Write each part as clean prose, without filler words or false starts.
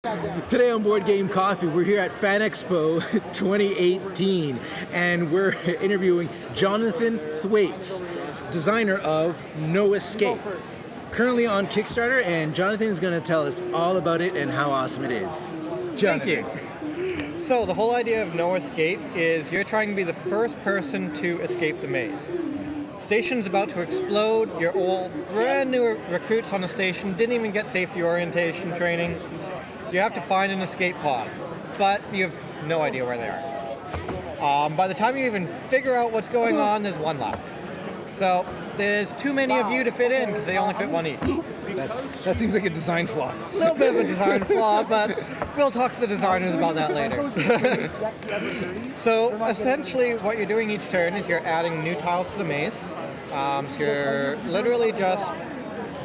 Today on Board Game Coffee, we're here at Fan Expo 2018, and we're interviewing Johnathan Thwaites, designer of No Escape. Currently on Kickstarter, and Johnathan is going to tell us all about it and how awesome it is. Thank you. So the whole idea of No Escape is you're trying to be the first person to escape the maze. Station's about to explode, your old brand new recruits on the station didn't even get safety orientation training. You have to find an escape pod, but you have no idea where they are. By the time you even figure out what's going on, there's one left. So there's too many of you to fit in because they only fit one each. That seems like a design flaw. A little bit of a design flaw, but we'll talk to the designers about that later. So essentially what you're doing each turn is you're adding new tiles to the maze. So you're literally just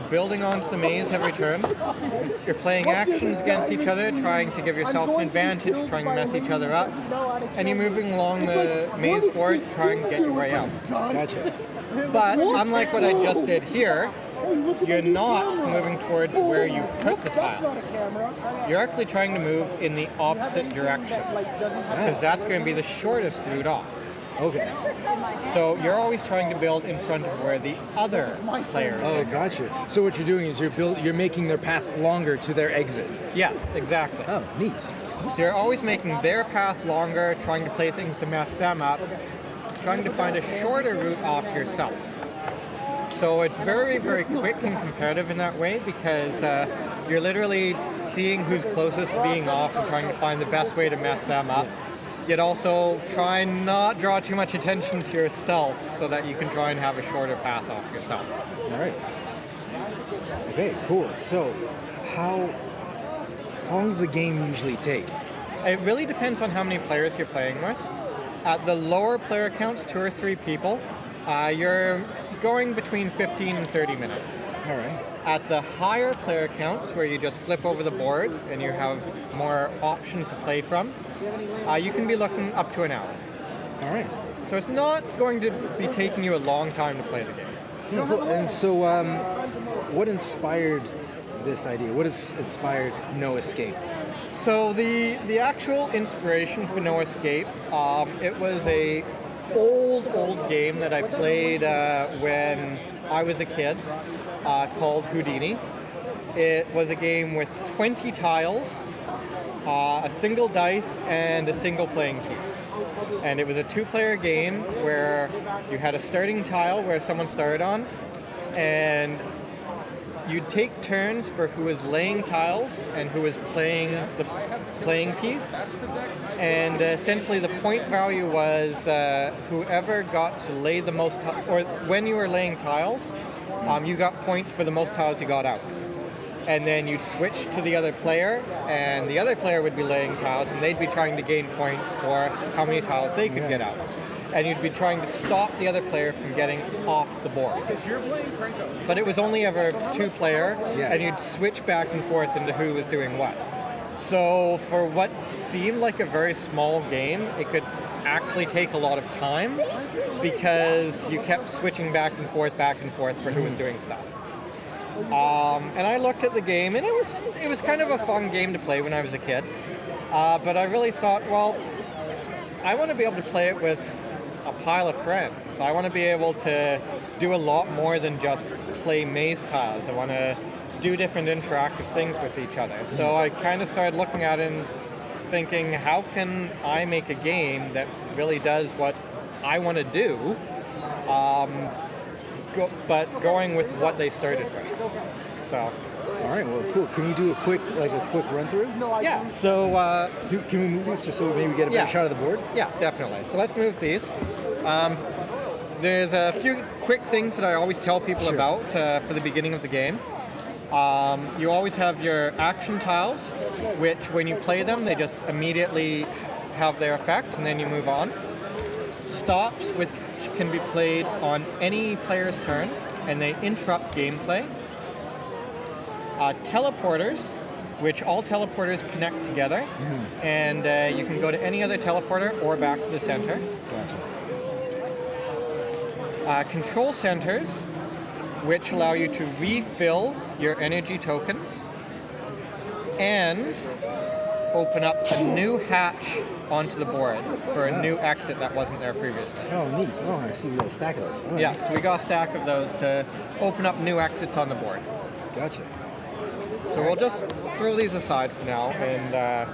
building onto the maze every turn. You're playing actions against each other, trying to give yourself an advantage, trying to mess each other up, and you're moving along the maze board to try and get your way out. Gotcha. But unlike what I just did here, you're not moving towards where you put the tiles. You're actually trying to move in the opposite direction, because that's going to be the shortest route off. Okay. So you're always trying to build in front of where the other players are. Oh, gotcha. So what you're doing is you're making their path longer to their exit. Yes, exactly. Oh, neat. So you're always making their path longer, trying to play things to mess them up, trying to find a shorter route off yourself. So it's very, very quick and competitive in that way, because you're literally seeing who's closest to being off and trying to find the best way to mess them up. Yet also try and not draw too much attention to yourself so that you can try and have a shorter path off yourself. All right. Okay, cool. So how long does the game usually take? It really depends on how many players you're playing with. At the lower player counts, 2 or 3 people, you're going between 15 and 30 minutes. All right. At the higher player counts, where you just flip over the board and you have more options to play from, you can be looking up to an hour. All right. So it's not going to be taking you a long time to play the game. And so what inspired this idea? What has inspired No Escape? So the actual inspiration for No Escape, it was a old game that I played when I was a kid, called Houdini. It was a game with 20 tiles, a single dice, and a single playing piece. And it was a 2-player game where you had a starting tile where someone started on, and you'd take turns for who was laying tiles and who was playing the playing piece. And essentially the point value was whoever got to lay the most or when you were laying tiles, you got points for the most tiles you got out. And then you'd switch to the other player, and the other player would be laying tiles, and they'd be trying to gain points for how many tiles they could get out. And you'd be trying to stop the other player from getting off the board. But it was only ever 2-player, and you'd switch back and forth into who was doing what. So for what seemed like a very small game, it could actually take a lot of time, because you kept switching back and forth for who was doing stuff. And I looked at the game, and it was kind of a fun game to play when I was a kid. But I really thought, well, I want to be able to play it with a pile of friends. I want to be able to do a lot more than just play maze tiles. I want to do different interactive things with each other. So I kind of started looking at it and thinking, how can I make a game that really does what I want to do, but going with what they started with. So. All right, well, cool. Can you do a quick run through? Yeah. So can we move these just so maybe we get a better shot of the board? Yeah, definitely. So let's move these. There's a few quick things that I always tell people about for the beginning of the game. You always have your action tiles, which when you play them, they just immediately have their effect, and then you move on. Stops, which can be played on any player's turn, and they interrupt gameplay. Teleporters, which all teleporters connect together, and you can go to any other teleporter or back to the center. Gotcha. Control centers, which allow you to refill your energy tokens. and open up a new hatch onto the board for a new exit that wasn't there previously. Oh, neat. Oh, I see. We got a stack of those. Oh, Yeah, neat. so we got a stack of those to open up new exits on the board. Gotcha. So we'll just throw these aside for now and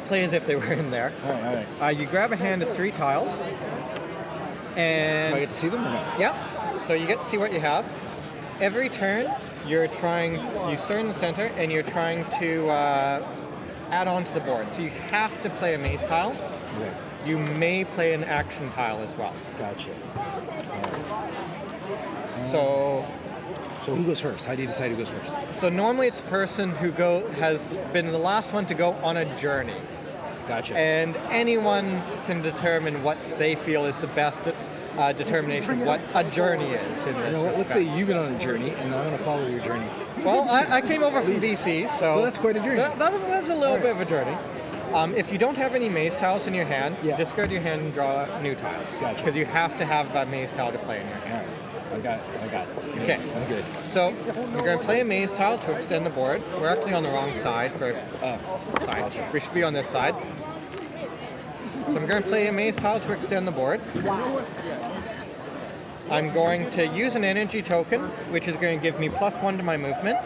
play as if they were in there. All right. You grab a hand of 3 tiles, Do and I get to see them or not? yeah, so you get to see what you have. Every turn, you start in the center, and you're trying to add on to the board. So you have to play a maze tile. Okay. You may play an action tile as well. Gotcha. All right. So who goes first? How do you decide who goes first? So normally it's a person who has been the last one to go on a journey. Gotcha. And anyone can determine what they feel is the best determination of what a journey is in this Let's respect. say you've been on a journey, and I'm going to follow your journey. Well, I came over from BC, So that's quite a journey. That was a little bit of a journey. If you don't have any maze tiles in your hand, Yeah. discard your hand and draw new tiles. Gotcha. Because you have to have a maze tile to play in your hand. All right. I got it. Okay. Yes, I'm good. So we're going to play a maze tile to extend the board. We're actually on the wrong side for side. Gotcha. We should be on this side. So I'm going to play a maze tile to extend the board. I'm going to use an energy token, which is going to give me +1 to my movement.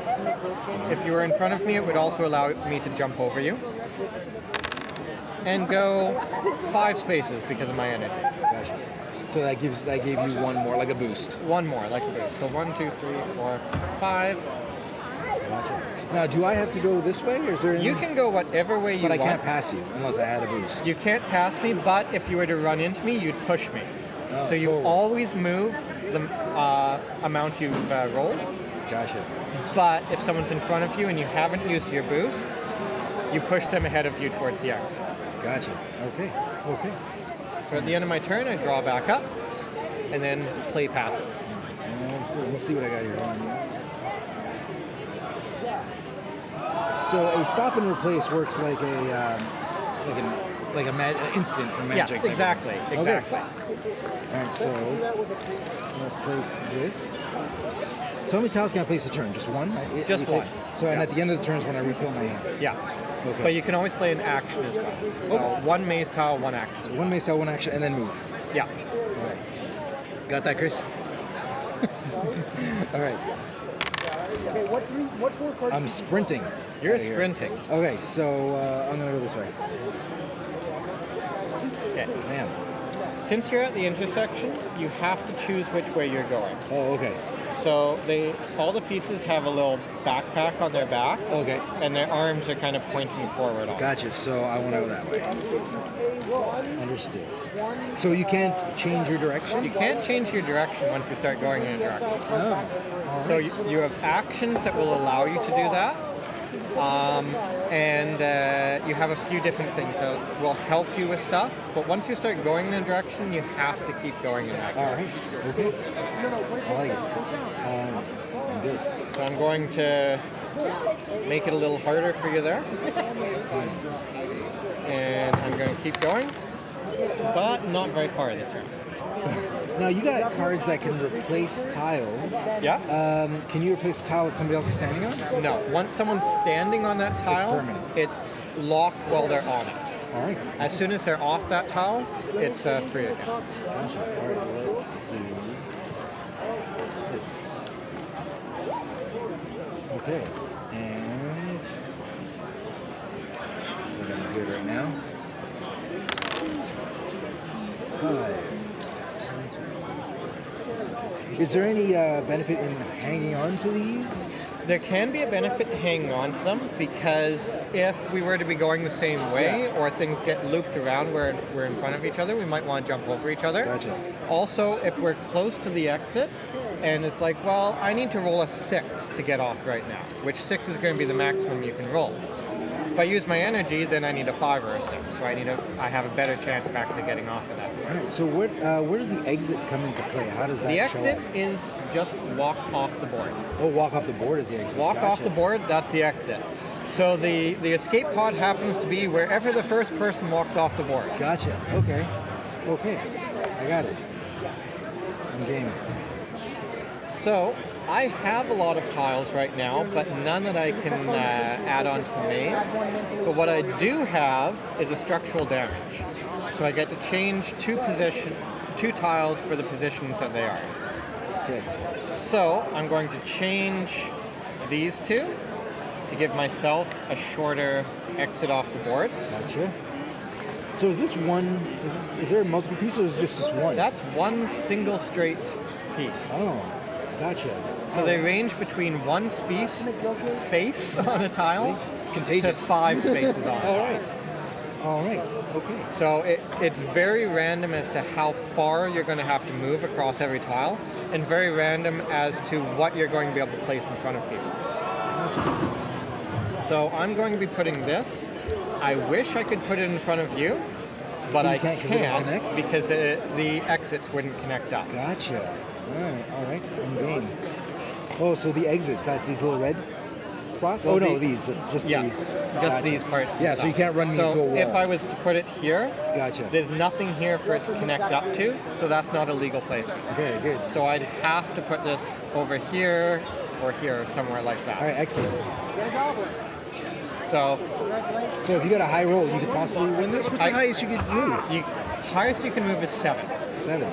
If you were in front of me, it would also allow me to jump over you. And go 5 spaces because of my energy. Gotcha. So that gave you one more, like a boost. One more, like a boost. So 1, 2, 3, 4, 5. Gotcha. Now, do I have to go this way, or is there? You can go whatever way you But I want. can't pass you unless I had a boost. You can't pass me, but if you were to run into me, you'd push me. Oh, So you forward. always move the amount you've rolled. Gotcha. But if someone's in front of you and you haven't used your boost, you push them ahead of you towards the exit. Gotcha. Okay. So at the end of my turn, I draw back up, and then play passes. So let's see what I got here. So a stop and replace works like an instant from Magic. Yeah, exactly. Okay. All right, so I'm gonna place this. So how many tiles can I place a turn? Just one? Just one. So and at the end of the turn is when I refill my hand. Yeah. Okay. But you can always play an action as well. So one maze tile, one action. So one mace tile, one action, and then move. Yeah. All right. Got that, Chris? All right. I'm sprinting. You're outta here. sprinting. Okay, so I'm gonna go this way. Okay. Man. Since you're at the intersection, you have to choose which way you're going. Oh, okay. So all the pieces have a little backpack on their back, Okay. and their arms are kind of pointing forward on. Gotcha. So I want to go that way. Understood. So you can't change your direction? You can't change your direction once you start going in a direction. Oh. So you have actions that will allow you to do that, and you have a few different things that will help you with stuff. But once you start going in a direction, you have to keep going in that All direction. right. Okay. I like it. I'm good. So I'm going to make it a little harder for you there. And I'm going to keep going, but not very far this time. Now you got cards that can replace tiles. Yeah? Can you replace a tile that somebody else is standing on? No. Once someone's standing on that tile, permanent. it's locked while they're on it. All right. As soon as they're off that tile, it's free again. Gotcha. All right. Let's do this. Okay. And we're gonna do it right now. 5. Is there any benefit in hanging on to these? There can be a benefit to hanging on to them because if we were to be going the same way or things get looped around where we're in front of each other, we might want to jump over each other. Gotcha. Also, if we're close to the exit and it's like, well, I need to roll a 6 to get off right now, which 6 is going to be the maximum you can roll. If I use my energy, then I need a 5 or a 6, so I have a better chance of actually getting off of that. All right. So where does the exit come into play? How does that The show exit up? is just walk off the board. Oh, walk off the board is the exit. Walk off Gotcha. the board, that's the exit. So the escape pod happens to be wherever the first person walks off the board. Gotcha. Okay. I got it. I'm game. So I have a lot of tiles right now, but none that I can add on to the maze. But what I do have is a structural damage. So I get to change two tiles for the positions that they are. Okay. So I'm going to change these two to give myself a shorter exit off the board. Gotcha. So is this one, is there multiple pieces or is it just this one? That's one single straight piece. Oh, gotcha. So they range between one space on a tile It's contagious. to 5 spaces on All it. right. All right. Okay. So it's very random as to how far you're going to have to move across every tile, and very random as to what you're going to be able to place in front of people. So I'm going to be putting this. I wish I could put it in front of you, but I can't because the exits wouldn't connect up. Gotcha. All right. I'm game. Oh, so the exits, that's these little red spots? Well, oh, no, just gotcha. these parts. Yeah, so you can't run me into a wall. If I was to put it here, Gotcha. there's nothing here for it to connect up to, so that's not a legal placement. Okay, good. So I'd have to put this over here or here, somewhere like that. All right, excellent. So if you got a high roll, you could possibly win this? What's the highest you could move? Highest you can move is 7. 7.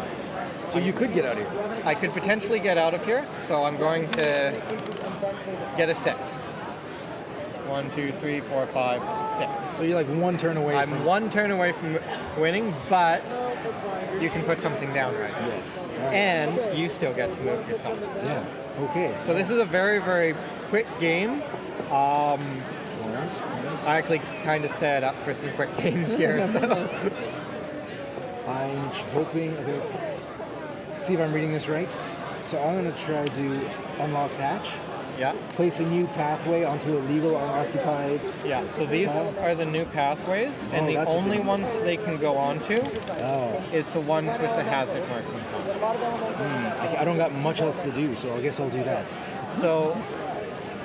So you could get out of here. I could potentially get out of here, so I'm going to get a 6. 1, 2, 3, 4, 5, 6. So you're like one turn away I'm one turn away from winning, but you can put something down right now. Yes. All right. And you still get to move yourself. Yeah. Okay. So this is a very, very quick game. All right. I actually kind of set up for some quick games here, so. I'm hoping, okay, see if I'm reading this right. So I'm going to try to unlock hatch. Yeah. Place a new pathway onto a legal unoccupied. Yeah, so these are the new pathways, and the only ones that they can go onto is the ones with the hazard markings on them. I don't got much else to do, so I guess I'll do that. So,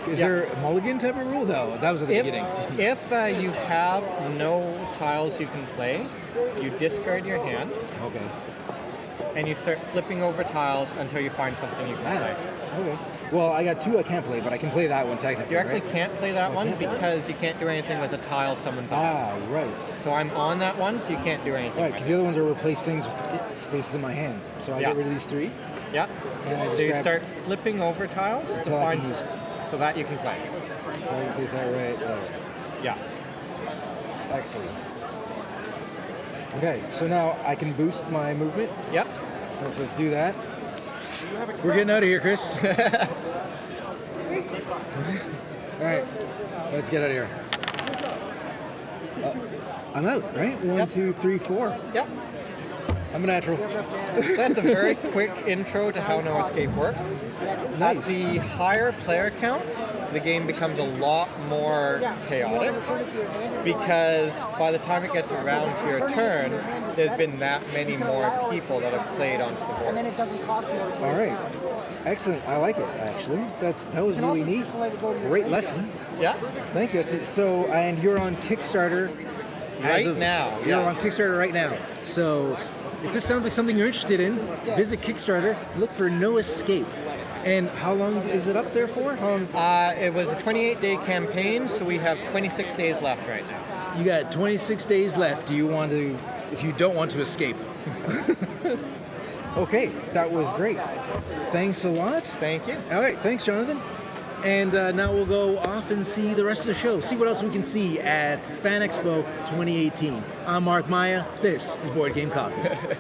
is there a mulligan type of rule? No, that was at the beginning. If you have no tiles you can play, you discard your hand. Okay. And you start flipping over tiles until you find something you can play. Okay. Well, I got 2 I can't play, but I can play that one technically. You actually can't play that one because you can't do anything with a tile someone's on. Ah, right. So I'm on that one, so you can't do anything. Right, because the other ones are replace things with spaces in my hand. So I get rid of these 3. Yeah. And So you start flipping over tiles to find so that you can play. So I can place that right there. Yeah. Excellent. Okay, so now I can boost my movement. Yep. So let's do that. We're getting out of here, Chris. All right, let's get out of here. I'm out, right? 1, 2, 3, 4. Yep. I'm a natural. So that's a very quick intro to how No Escape works. Nice. At the higher player counts, the game becomes a lot more chaotic because by the time it gets around to your turn, there's been that many more people that have played onto the board. All right. Excellent. I like it, actually. That was really neat. Great lesson. Yeah. Thank you. So, and you're on Kickstarter Right now. You're on Kickstarter right now. So if this sounds like something you're interested in, visit Kickstarter, look for No Escape. And how long is it up there for? It was a 28-day campaign, so we have 26 days left right now. You got 26 days left. Do you want to, if you don't want to escape? Okay, that was great. Thanks a lot. Thank you. All right, thanks, Johnathan. And now we'll go off and see the rest of the show. See what else we can see at Fan Expo 2018. I'm Mark Maya. This is Board Game Coffee.